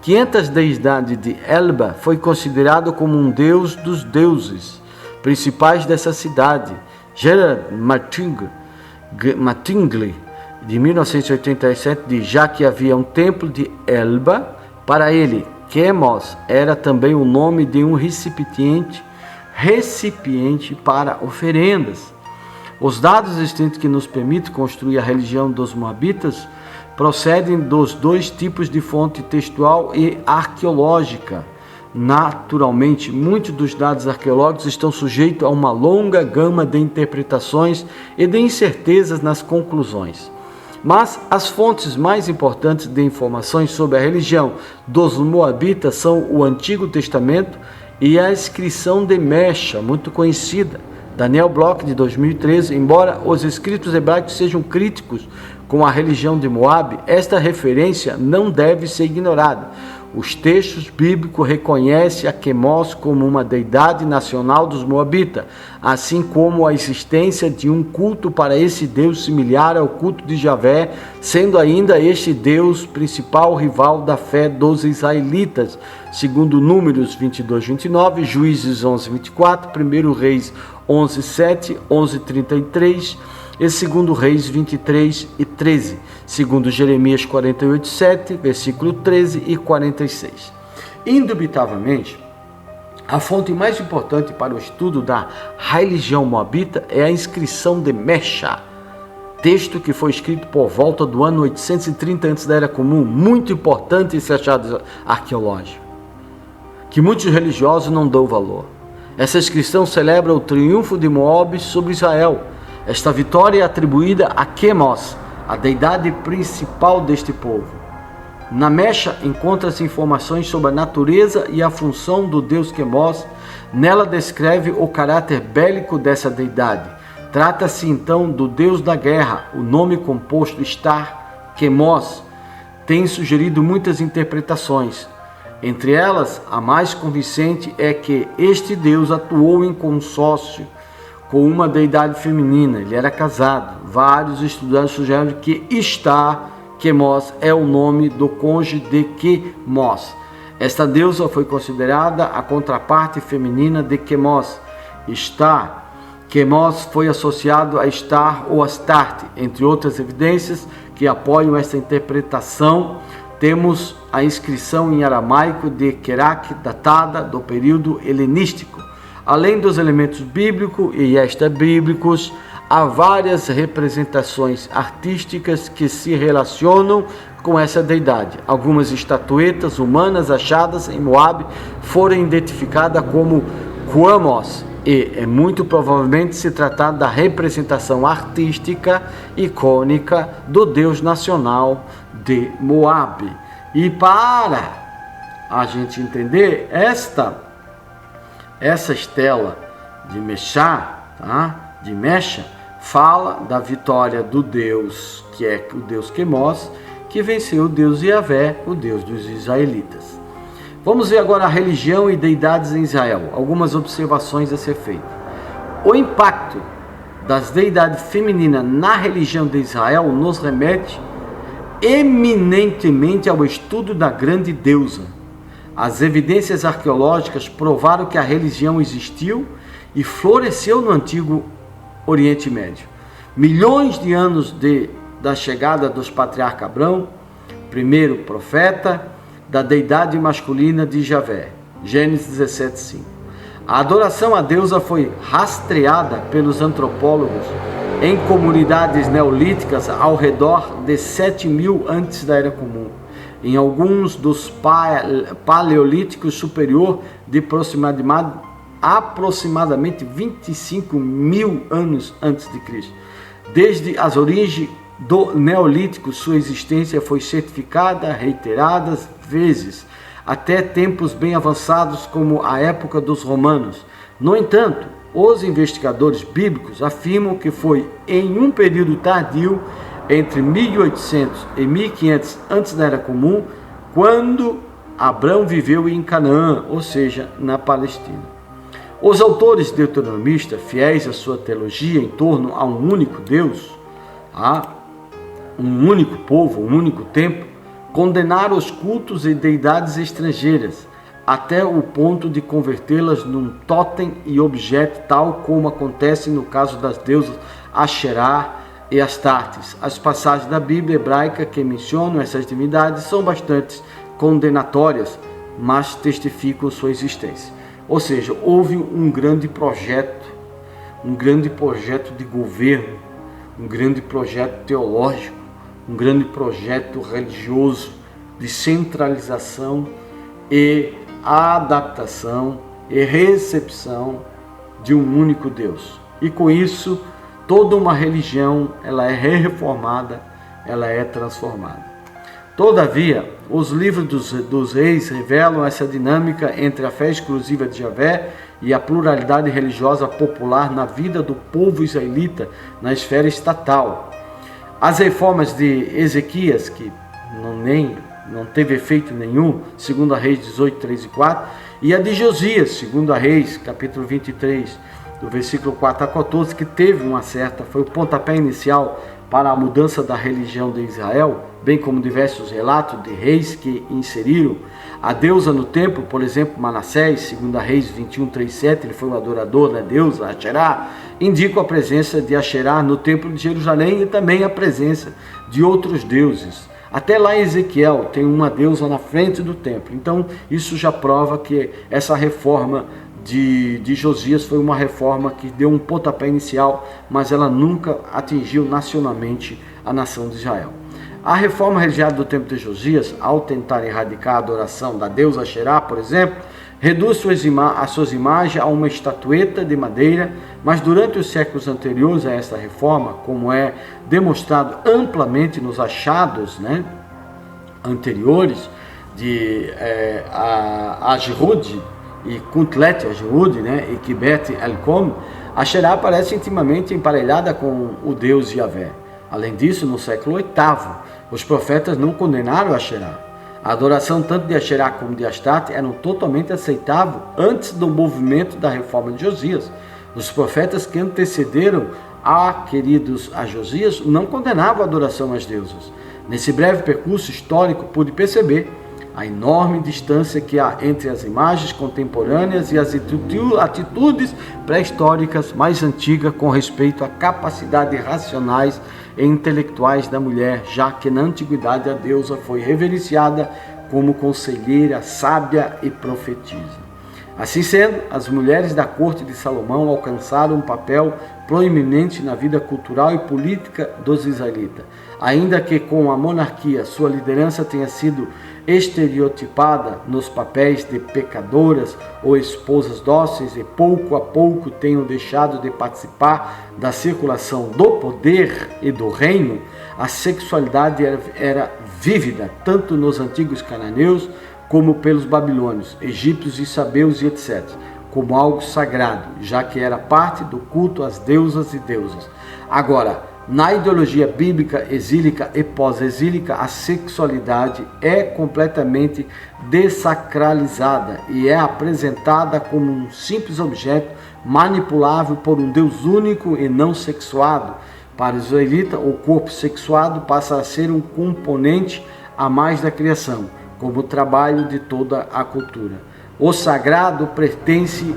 500 deidades de Elba, foi considerado como um deus dos deuses principais dessa cidade. Gerard Mattingly, de 1987, diz: já que havia um templo de Elba, para ele, Quemos era também o nome de um recipiente para oferendas. Os dados existentes que nos permitem construir a religião dos Moabitas procedem dos dois tipos de fonte textual e arqueológica. Naturalmente, muitos dos dados arqueológicos estão sujeitos a uma longa gama de interpretações e de incertezas nas conclusões. Mas as fontes mais importantes de informações sobre a religião dos Moabitas são o Antigo Testamento e a inscrição de Mesha, muito conhecida. Daniel Bloch, de 2013, embora os escritos hebraicos sejam críticos com a religião de Moabe, esta referência não deve ser ignorada. Os textos bíblicos reconhecem a Quemos como uma deidade nacional dos Moabitas, assim como a existência de um culto para esse Deus similar ao culto de Javé, sendo ainda este Deus principal rival da fé dos israelitas, segundo Números 22, 29, Juízes 11, 24, 1 Reis 11, 7, 11, 33 e 2 Reis 23 e 13, segundo Jeremias 48, 7, versículo 13 e 46. Indubitavelmente, a fonte mais importante para o estudo da religião moabita é a inscrição de Mesha, texto que foi escrito por volta do ano 830 antes da Era Comum, muito importante esse achado arqueológico, que muitos religiosos não dão valor. Essa inscrição celebra o triunfo de Moabe sobre Israel. Esta vitória é atribuída a Quemos, a deidade principal deste povo. Na Mesha encontra-se informações sobre a natureza e a função do deus Quemos. Nela descreve o caráter bélico dessa deidade. Trata-se então do deus da guerra. O nome composto Istar, Quemos, tem sugerido muitas interpretações. Entre elas, a mais convincente é que este deus atuou em consórcio com uma deidade feminina. Ele era casado. Vários estudantes sugerem que Istar, Quemos, é o nome do cônjuge de Quemos. Esta deusa foi considerada a contraparte feminina de Quemos. Istar, Quemos foi associado a Star ou Astarte. Entre outras evidências que apoiam esta interpretação, temos a inscrição em aramaico de Kerak, datada do período helenístico. Além dos elementos bíblicos e extra-bíblicos, há várias representações artísticas que se relacionam com essa deidade. Algumas estatuetas humanas achadas em Moabe foram identificadas como Quamos, e é muito provavelmente se tratar da representação artística icônica do deus nacional de Moabe. E para a gente entender essa estela de Meshá, tá? De Mecha, fala da vitória do Deus, que é o Deus Quemos, que venceu o Deus Yahvé, o Deus dos israelitas. Vamos ver agora a religião e deidades em Israel. Algumas observações a ser feitas. O impacto das deidades femininas na religião de Israel nos remete eminentemente ao estudo da grande deusa. As evidências arqueológicas provaram que a religião existiu e floresceu no Antigo Oriente Médio. Milhões de anos da chegada dos patriarcas Abrão, primeiro profeta, da deidade masculina de Javé. Gênesis 17:5. A adoração à deusa foi rastreada pelos antropólogos em comunidades neolíticas ao redor de 7.000 antes da Era Comum. Em alguns dos paleolíticos superior de aproximadamente 25.000 anos antes de Cristo. Desde as origens do Neolítico, sua existência foi certificada reiteradas vezes, até tempos bem avançados como a época dos romanos. No entanto, os investigadores bíblicos afirmam que foi em um período tardio, entre 1800 e 1500 antes da Era Comum, quando Abrão viveu em Canaã, ou seja, na Palestina. Os autores deuteronomistas, fiéis à sua teologia em torno a um único Deus, um único povo, um único tempo, condenaram os cultos e deidades estrangeiras, até o ponto de convertê-las num totem e objeto, tal como acontece no caso das deusas Asherá e Astartes. As passagens da Bíblia hebraica que mencionam essas divindades são bastante condenatórias, mas testificam sua existência. Ou seja, houve um grande projeto de governo, um grande projeto teológico, um grande projeto religioso de centralização e adaptação e recepção de um único Deus. E com isso, toda uma religião ela é reformada, ela é transformada. Todavia, os livros dos reis revelam essa dinâmica entre a fé exclusiva de Javé e a pluralidade religiosa popular na vida do povo israelita na esfera estatal. As reformas de Ezequias, que não teve efeito nenhum, segundo a Reis 18, 3 e 4, e a de Josias, segundo a Reis, capítulo 23, do versículo 4 a 14, que teve foi o pontapé inicial para a mudança da religião de Israel, bem como diversos relatos de reis que inseriram a deusa no templo. Por exemplo, Manassés, segundo a Reis 21, 3, 7, ele foi o adorador da deusa Asherá, indica a presença de Asherá no templo de Jerusalém e também a presença de outros deuses. Até lá em Ezequiel tem uma deusa na frente do templo. Então isso já prova que essa reforma de Josias foi uma reforma que deu um pontapé inicial, mas ela nunca atingiu nacionalmente a nação de Israel. A reforma religiosa do tempo de Josias, ao tentar erradicar a adoração da deusa Asherá, por exemplo, reduz as suas imagens a uma estatueta de madeira, mas durante os séculos anteriores a esta reforma, como é demonstrado amplamente nos achados anteriores de Ajrud e Kuntlet Ajrud, e Kibet El-Kom, Asherá aparece intimamente emparelhada com o Deus Yahvé. Além disso, no século VIII, os profetas não condenaram Asherá. A adoração tanto de Asherá como de Astarte eram totalmente aceitável antes do movimento da reforma de Josias. Os profetas que antecederam a Josias não condenavam a adoração às deusas. Nesse breve percurso histórico, pude perceber a enorme distância que há entre as imagens contemporâneas e as atitudes pré-históricas mais antigas com respeito à capacidade racionais e intelectuais da mulher, já que na antiguidade a deusa foi reverenciada como conselheira, sábia e profetisa. Assim sendo, as mulheres da corte de Salomão alcançaram um papel proeminente na vida cultural e política dos israelitas. Ainda que com a monarquia sua liderança tenha sido estereotipada nos papéis de pecadoras ou esposas dóceis e pouco a pouco tenham deixado de participar da circulação do poder e do reino, a sexualidade era vívida tanto nos antigos cananeus como pelos babilônios, egípcios e sabeus e etc., como algo sagrado, já que era parte do culto às deusas e deuses. Agora, na ideologia bíblica exílica e pós-exílica, a sexualidade é completamente dessacralizada e é apresentada como um simples objeto manipulável por um Deus único e não sexuado. Para o israelita, o corpo sexuado passa a ser um componente a mais da criação, como trabalho de toda a cultura. O sagrado pertence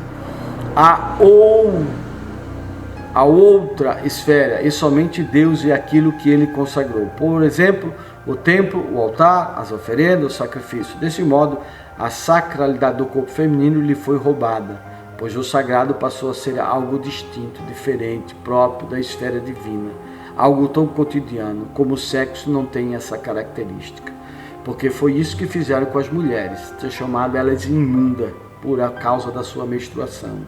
a outra esfera e somente Deus é aquilo que ele consagrou. Por exemplo, o templo, o altar, as oferendas, o sacrifício. Desse modo, a sacralidade do corpo feminino lhe foi roubada, pois o sagrado passou a ser algo distinto, diferente, próprio da esfera divina, algo tão cotidiano como o sexo não tem essa característica. Porque foi isso que fizeram com as mulheres, ter chamado elas imunda por causa da sua menstruação.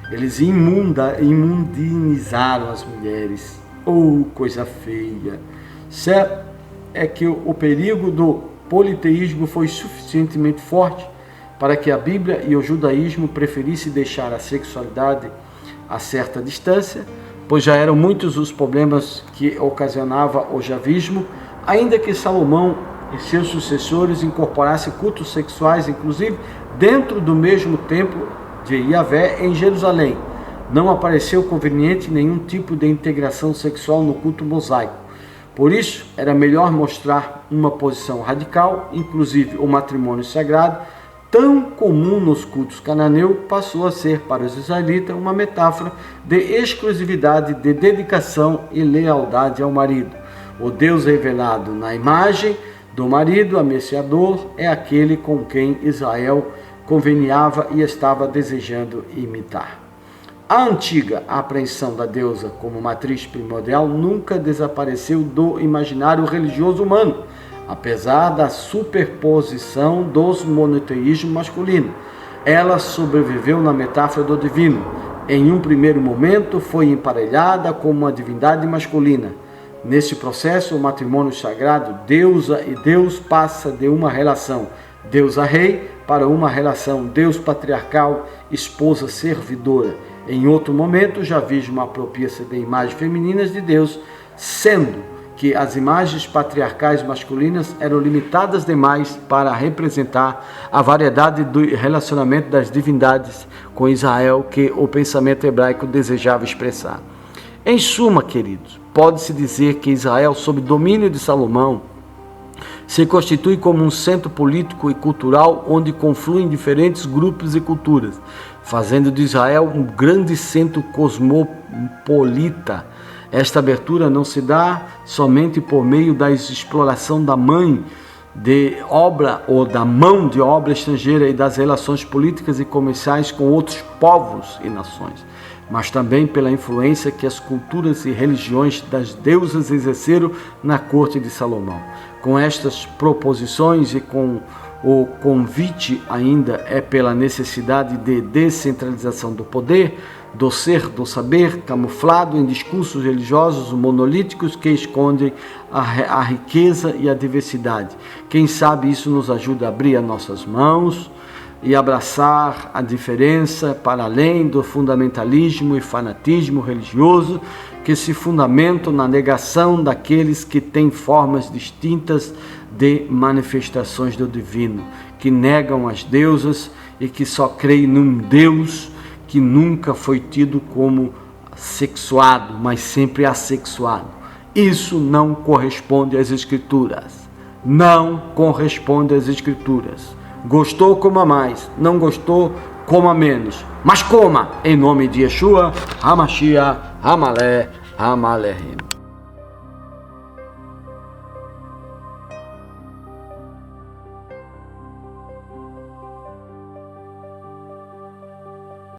Eles imundinizaram as mulheres. Oh, coisa feia! Certo é que o perigo do politeísmo foi suficientemente forte para que a Bíblia e o judaísmo preferissem deixar a sexualidade a certa distância, pois já eram muitos os problemas que ocasionava o javismo, ainda que Salomão e seus sucessores incorporassem cultos sexuais, inclusive dentro do mesmo templo de Yahvé em Jerusalém. Não apareceu conveniente nenhum tipo de integração sexual no culto mosaico. Por isso, era melhor mostrar uma posição radical, inclusive o matrimônio sagrado, tão comum nos cultos cananeus, passou a ser para os israelitas uma metáfora de exclusividade, de dedicação e lealdade ao marido. O Deus revelado na imagem do marido, ameaçador, é aquele com quem Israel conveniava e estava desejando imitar. A antiga apreensão da deusa como matriz primordial nunca desapareceu do imaginário religioso humano, apesar da superposição dos monoteísmos masculinos. Ela sobreviveu na metáfora do divino. Em um primeiro momento foi emparelhada com uma divindade masculina. Neste processo, o matrimônio sagrado, deusa e Deus, passa de uma relação deusa-rei para uma relação Deus patriarcal, esposa servidora. Em outro momento, o javismo apropria-se de imagens femininas de Deus, sendo que as imagens patriarcais masculinas eram limitadas demais para representar a variedade do relacionamento das divindades com Israel que o pensamento hebraico desejava expressar. Em suma, queridos, pode-se dizer que Israel, sob domínio de Salomão, se constitui como um centro político e cultural onde confluem diferentes grupos e culturas, fazendo de Israel um grande centro cosmopolita. Esta abertura não se dá somente por meio da exploração da mão de obra estrangeira e das relações políticas e comerciais com outros povos e nações, mas também pela influência que as culturas e religiões das deusas exerceram na corte de Salomão. Com estas proposições e com o convite ainda é pela necessidade de descentralização do poder, do ser, do saber, camuflado em discursos religiosos monolíticos que escondem a riqueza e a diversidade. Quem sabe isso nos ajuda a abrir as nossas mãos e abraçar a diferença para além do fundamentalismo e fanatismo religioso que se fundamentam na negação daqueles que têm formas distintas de manifestações do divino, que negam as deusas e que só creem num Deus que nunca foi tido como sexuado, mas sempre assexuado. Isso não corresponde às Escrituras. não corresponde às Escrituras. Gostou, coma mais. Não gostou, coma menos. Mas coma, em nome de Yeshua, HaMashiach, HaMaleh, HaMalehim.